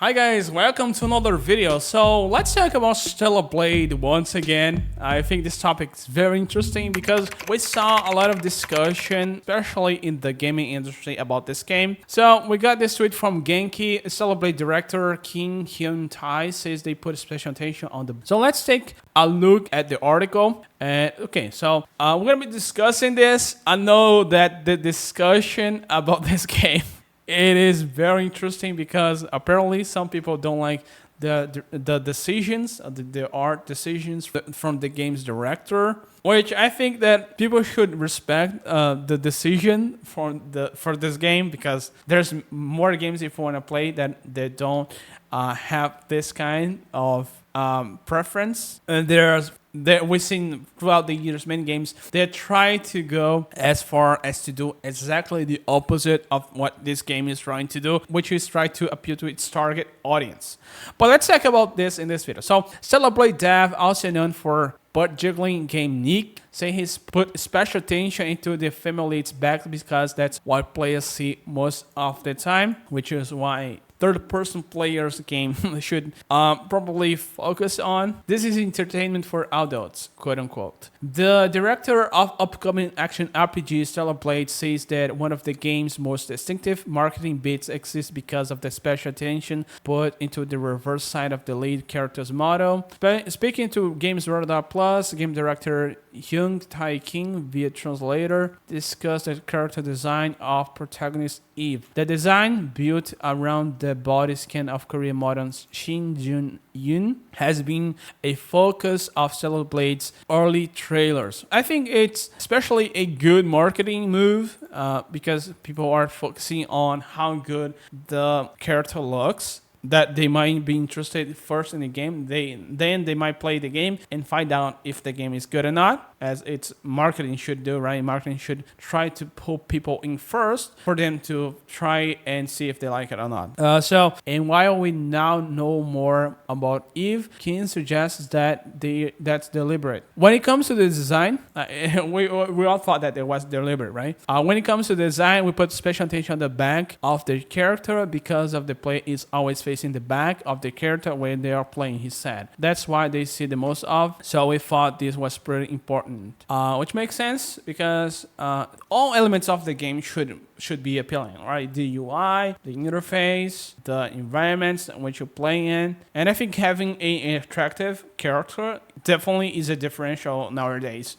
Hi guys, welcome to another video. So let's talk about Stellar Blade once again. I think this topic is very interesting because we saw a lot of discussion, especially in the gaming industry, about this game. So we got this tweet from Genki. Stellar Blade director Kim Hyun Tai says they put special attention on the. So let's take a look at the article. So we're gonna be discussing this. I know that the discussion about this game. It is very interesting because apparently some people don't like the decisions, the art decisions from the game's director, which I think that people should respect the decision for this game because there's more games if you want to play that they don't have this kind of preference. And we've seen throughout the years many games they try to go as far as to do exactly the opposite of what this game is trying to do, which is try to appeal to its target audience. But let's talk about this in this video. So Stellar Blade dev, also known for butt jiggling game Nick, say he's put special attention into the female lead's back because that's what players see most of the time, which is why third-person players game should probably focus on. This is entertainment for adults, quote-unquote. The director of upcoming action RPG Stellar Blade says that one of the game's most distinctive marketing beats exists because of the special attention put into the reverse side of the lead character's motto. Speaking to Games Radar Plus, game director Hyung Tae Kim via translator discussed the character design of protagonist Eve. The design built around the body scan of Korean model Shin Jun Yoon has been a focus of Stellar Blade's early trailers. I think it's especially a good marketing move because people are focusing on how good the character looks, that they might be interested first in the game. Then they might play the game and find out if the game is good or not, as its marketing should do, right? Marketing should try to pull people in first for them to try and see if they like it or not. And while we now know more about Eve, Kim suggests that that's deliberate. When it comes to the design, we all thought that it was deliberate, right? When it comes to the design, we put special attention on the back of the character because of the play is always facing the back of the character when they are playing, he said. That's why they see the most of. So we thought this was pretty important. Which makes sense because all elements of the game should be appealing, right? The UI, the interface, the environments in which you play in. And I think having an attractive character definitely is a differential nowadays.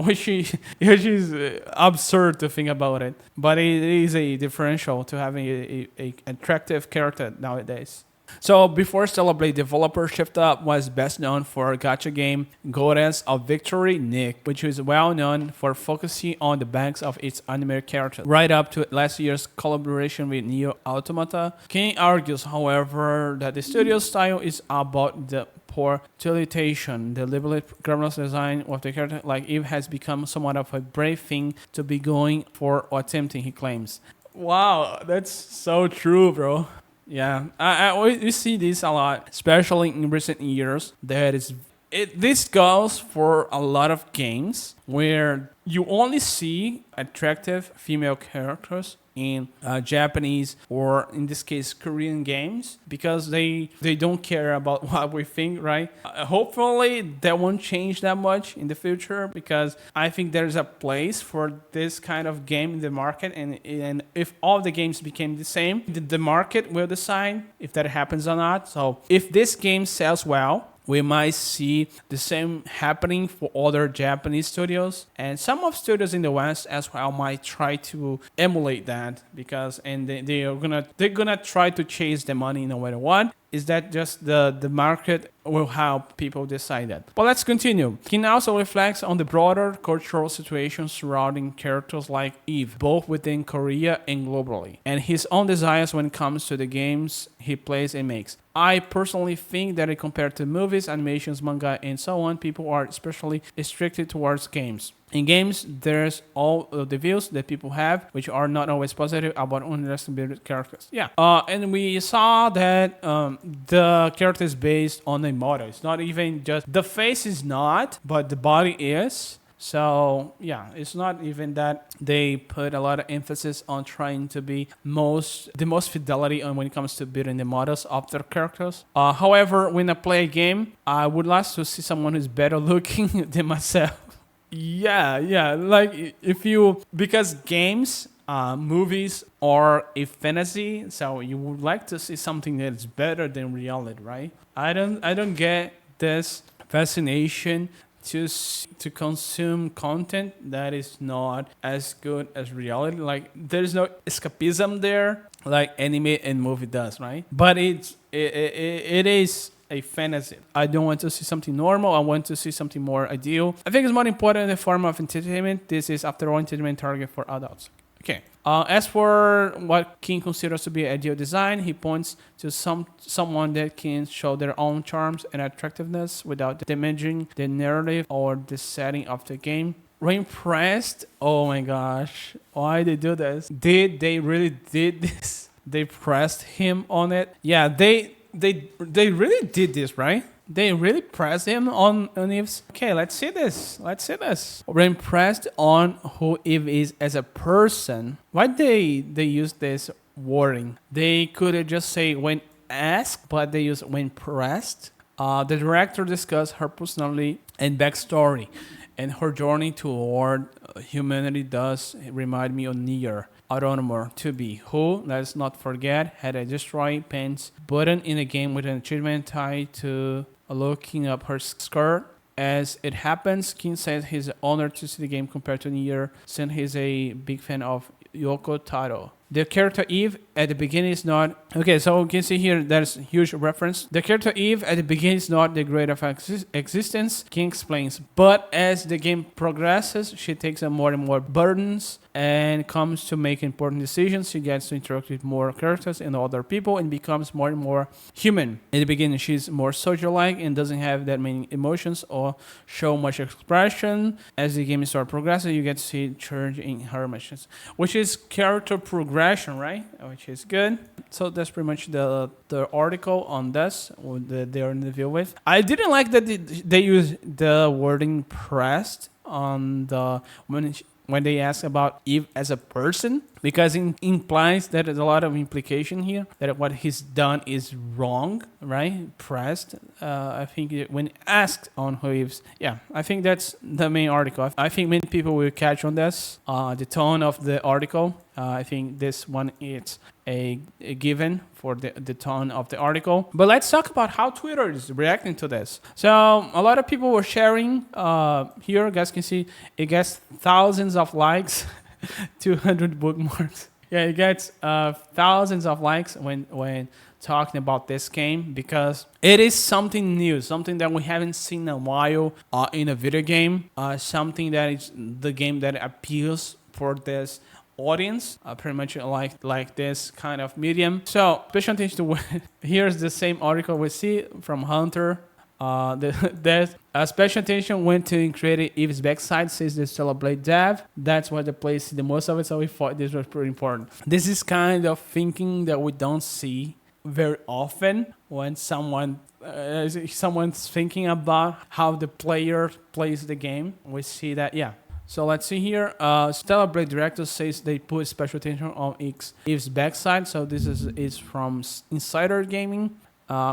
Which is absurd to think about it, but it is a differential to having a attractive character nowadays. So before Stellar Blade developer Shift Up was best known for gacha game Goddess of Victory Nick, which is well known for focusing on the backs of its anime characters, right up to last year's collaboration with Neo Automata. King argues, however, that the studio's style is about the poor utilization. The deliberate glamorous design of the character like Eve has become somewhat of a brave thing to be going for or attempting, he claims. Wow, that's so true, bro. Yeah, we see this a lot, especially in recent years. This goes for a lot of games where you only see attractive female characters in Japanese or in this case Korean games because they don't care about what we think, right? Hopefully that won't change that much in the future because I think there's a place for this kind of game in the market, and if all the games became the same, the market will decide if that happens or not. So if this game sells well, we might see the same happening for other Japanese studios, and some of studios in the West as well might try to emulate that because they're gonna try to chase the money no matter what. Is that just the market will help people decide that? But let's continue. King also reflects on the broader cultural situation surrounding characters like Eve, both within Korea and globally, and his own desires when it comes to the games he plays and makes. I personally think that compared to movies, animations, manga, and so on, people are especially restricted towards games. In games, there's all of the views that people have, which are not always positive about underestimated characters. Yeah. And we saw that the character is based on a model. It's not even just the face is not, but the body is. So yeah, it's not even that they put a lot of emphasis on trying to be the most fidelity on when it comes to building the models of their characters. However, when I play a game, I would like to see someone who's better looking than myself. Yeah, like if you because games, movies are a fantasy, so you would like to see something that's better than reality, right? I don't get this fascination to consume content that is not as good as reality. Like there's no escapism there, like anime and movie does, right? But it is a fantasy. I don't want to see something normal. I want to see something more ideal. I think it's more important in the form of entertainment. This is, after all, entertainment target for adults. Okay. As for what King considers to be ideal design, he points to someone that can show their own charms and attractiveness without damaging the narrative or the setting of the game. Rain pressed. Oh my gosh, why they do this? Did they really did this? They pressed him on it. Yeah, they really did this, right? They really pressed him on Eve's. Okay, let's see this. We're impressed on who Eve is as a person. Why they use this wording? They could just say when asked, but they use when pressed. The director discussed her personality and backstory, and her journey toward humanity does remind me of Nier Automata 2B, who, let's not forget, had a destroy pants button in a game with an achievement tied to looking up her skirt. As it happens, King says he's honored to see the game compared to Nier, since he's a big fan of Yoko Taro. The character Eve at the beginning is not... Okay, so you can see here there's huge reference. The character Eve at the beginning is not the great of existence, King explains. But as the game progresses, she takes on more and more burdens and comes to make important decisions. She gets to interact with more characters and other people and becomes more and more human. In the beginning, she's more social-like and doesn't have that many emotions or show much expression. As the game starts progressing, you get to see change in her emotions, which is character progression, right? Which is good. So that's pretty much the article on this that they're in the view with. I didn't like that they use the wording pressed on the when they ask about Eve as a person, because it implies that there's a lot of implication here that what he's done is wrong, right? Pressed. I think when asked on who Eve's, yeah, I think that's the main article. I think many people will catch on this. The tone of the article. I think this one is a given for the tone of the article. But let's talk about how Twitter is reacting to this. So a lot of people were sharing here. You guys can see it gets thousands of likes, 200 bookmarks. Yeah, it gets thousands of likes when talking about this game, because it is something new, something that we haven't seen in a while in a video game, something that is the game that appeals for this audience, pretty much like this kind of medium. So special attention to here's the same article we see from Hunter. There's special attention went to creating Eve's backside, says the Stellar Blade dev. That's where the plays the most of it, so we thought this was pretty important. This is kind of thinking that we don't see very often when someone's thinking about how the player plays the game. We see that, yeah. So let's see here. Stellar Blade director says they put special attention on Eve's backside. So this is from Insider Gaming,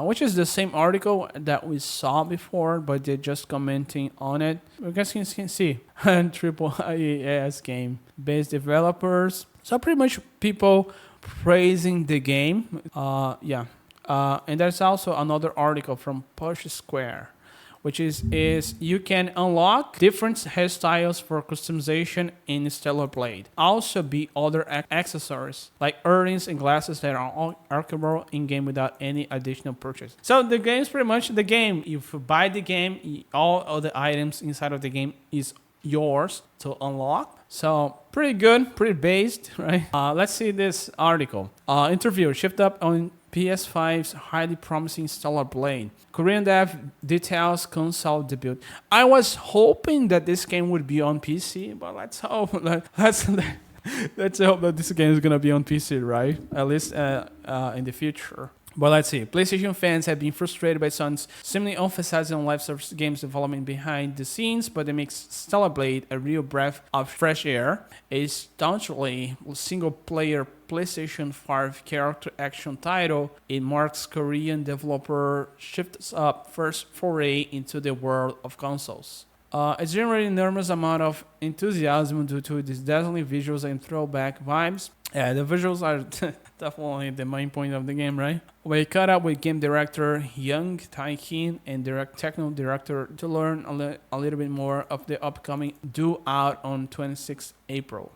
which is the same article that we saw before, but they're just commenting on it. You guys can see triple IAS game based developers. So pretty much people praising the game. Yeah. And there's also another article from Push Square, which is you can unlock different hairstyles for customization in Stellar Blade. Also be other accessories like earrings and glasses that are all archivable in-game without any additional purchase. So the game is pretty much the game. If you buy the game, all of the items inside of the game is yours to unlock. So pretty good, pretty based, right? Let's see this article. Interview, shift up on PS5's highly promising Stellar Blade. Korean dev details console debut. I was hoping that this game would be on PC, but let's hope let's hope that this game is gonna be on PC, right? At least in the future. But let's see. PlayStation fans have been frustrated by Sony's seemingly emphasizing on live service games development behind the scenes, but it makes Stellar Blade a real breath of fresh air. A staunchly single-player PlayStation 5 character action title, it marks Korean developer shifts up first foray into the world of consoles. It's generated an enormous amount of enthusiasm due to these dazzling visuals and throwback vibes. Yeah, the visuals are definitely the main point of the game, right? We caught up with game director Young Tae-kin and technical director to learn a little bit more of the upcoming due out on 26 April.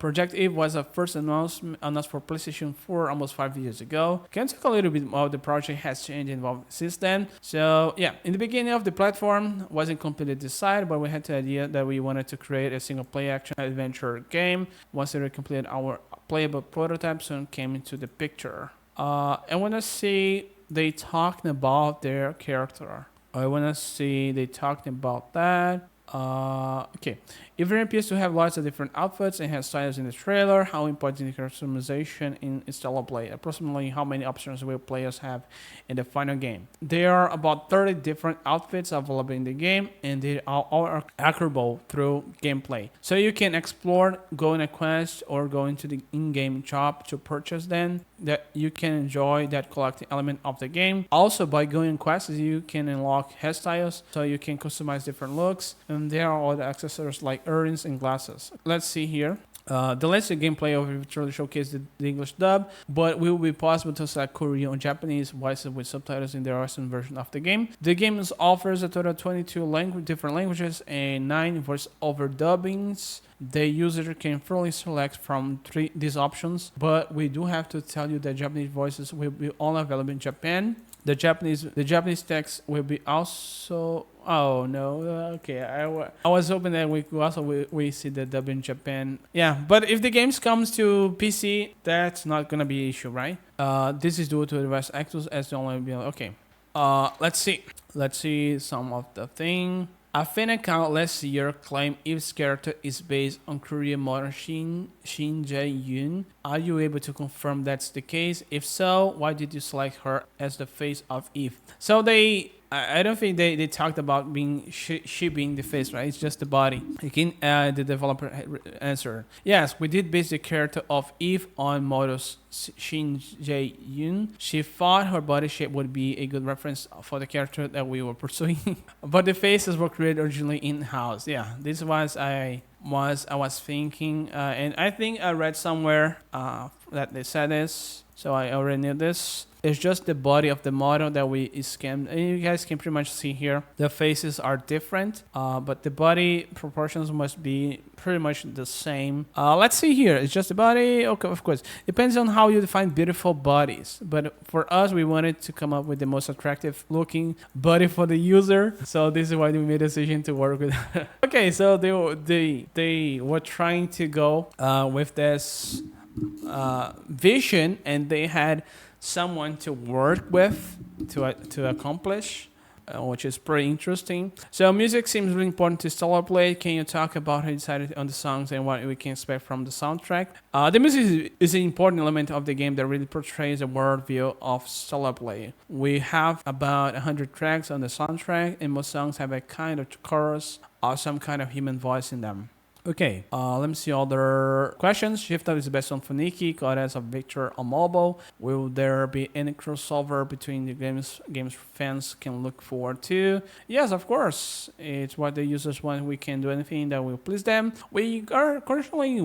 Project Eve was a first announced for PlayStation 4 almost 5 years ago. Can talk a little bit about the project has changed and evolved since then. So yeah, in the beginning of the platform wasn't completely decided, but we had the idea that we wanted to create a single player action adventure game. Once we completed our playable prototype, soon came into the picture. I want to see they talking about their character. I want to see they talking about that. Okay. Everyone appears to have lots of different outfits and hairstyles in the trailer. How important is customization in Stellar Blade? Approximately how many options will players have in the final game? There are about 30 different outfits available in the game, and they are all acquirable through gameplay. So you can explore, go on a quest, or go into the in-game shop to purchase them. That you can enjoy that collecting element of the game. Also, by going on quests, you can unlock hairstyles, so you can customize different looks. And there are other accessories like earrings and glasses. Let's see here. The latest gameplay of virtually showcased the English dub, but it will be possible to select Korean or Japanese voices with subtitles in the Western version of the game. The game offers a total of 22 different languages and 9 voice-over dubbings. The user can freely select from these options, but we do have to tell you that Japanese voices will be only available in Japan. The Japanese text will be also. Oh no! Okay, I was hoping that we see the dub in Japan. Yeah, but if the games comes to PC, that's not gonna be an issue, right? This is due to the voice actors as the only. Okay. Let's see. Let's see some of the thing. A fan account last year claimed Eve's character is based on Korean model Shin Jae-yoon. Are you able to confirm that's the case? If so, why did you select her as the face of Eve? So I don't think they talked about being she being the face, right? It's just the body. You can the developer answer. Yes, we did base the character of Eve on model Shin Jae-yoon. She thought her body shape would be a good reference for the character that we were pursuing. But the faces were created originally in-house. Yeah, this was I was thinking, and I think I read somewhere that they said this, so I already knew this. It's just the body of the model that we scanned. And you guys can pretty much see here. The faces are different, but the body proportions must be pretty much the same. Let's see here. It's just the body. Okay, of course. Depends on how you define beautiful bodies. But for us, we wanted to come up with the most attractive looking body for the user. So this is why we made a decision to work with. Okay, so they were trying to go with this vision, and they had someone to work with to accomplish, which is pretty interesting. So music seems really important to Stellar Blade. Can you talk about how you decided on the songs and what we can expect from the soundtrack? The music is an important element of the game that really portrays the worldview of Stellar Blade. We have about 100 tracks on the soundtrack, and most songs have a kind of chorus or some kind of human voice in them. Okay, let me see other questions. Shift Up is based on Funiki, Goddess of Victor on mobile. Will there be any crossover between the games fans can look forward to? Yes, of course. It's what the users want. We can do anything that will please them. We are currently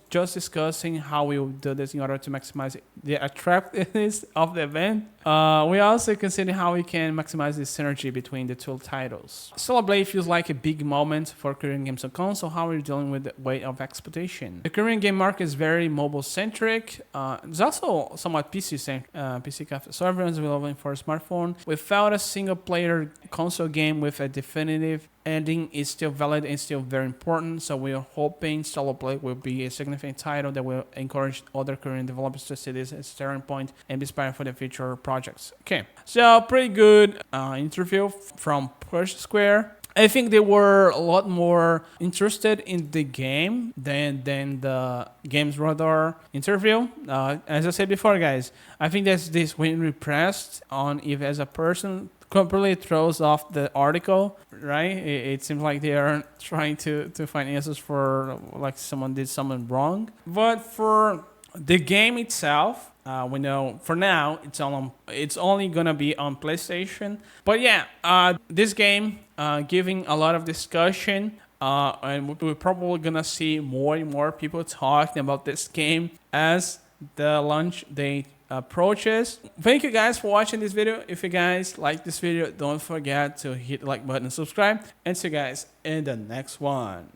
just discussing how we will do this in order to maximize the attractiveness of the event. We also consider how we can maximize the synergy between the two titles. Stellar Blade feels like a big moment for Korean games on console. How are you dealing with the weight of expectation? The Korean game market is very mobile-centric. It's also somewhat PC-centric. PC cafe. So everyone's available for a smartphone. Without a single-player console game with a definitive ending is still valid and still very important. So we are hoping Stellar Blade will be a significant title that will encourage other Korean developers to see this as a starting point and be inspired for the future projects. Okay, so pretty good interview from Push Square. I think they were a lot more interested in the game than the Games Radar interview. As I said before, guys, I think that's this when we pressed on if as a person completely throws off the article, right? It seems like they are trying to find answers for like someone did something wrong. But for the game itself, we know for now it's only gonna be on PlayStation. But yeah, this game giving a lot of discussion. And we're probably gonna see more and more people talking about this game as the launch date approaches. Thank you guys for watching this video. If you guys like this video, don't forget to hit the like button and subscribe. And see you guys in the next one.